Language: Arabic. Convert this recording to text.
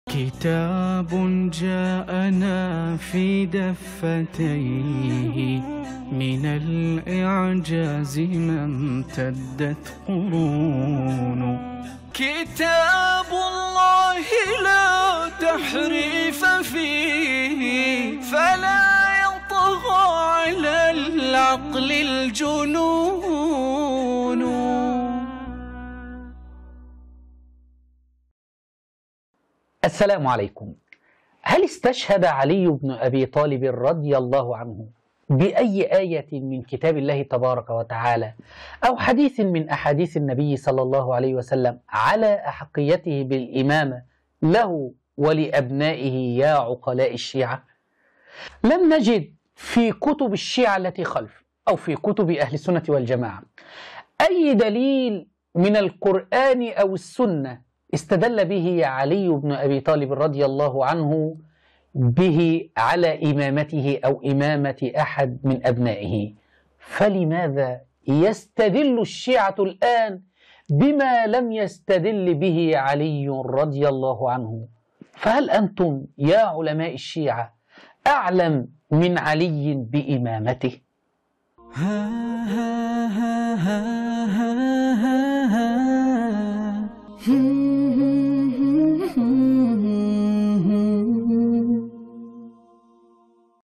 كتاب جاءنا في دفتيه من الإعجاز ما امتدت قرون. كتاب الله لا تحريف فيه فلا يطغى على العقل الجنون. السلام عليكم. هل استشهد علي بن أبي طالب رضي الله عنه بأي آية من كتاب الله تبارك وتعالى أو حديث من أحاديث النبي صلى الله عليه وسلم على أحقيته بالإمامة له ولأبنائه يا عقلاء الشيعة؟ لم نجد في كتب الشيعة التي خلف أو في كتب أهل السنة والجماعة أي دليل من القرآن أو السنة استدل به علي بن أبي طالب رضي الله عنه به على إمامته أو إمامة أحد من أبنائه. فلماذا يستدل الشيعة الآن بما لم يستدل به علي رضي الله عنه؟ فهل أنتم يا علماء الشيعة أعلم من علي بإمامته؟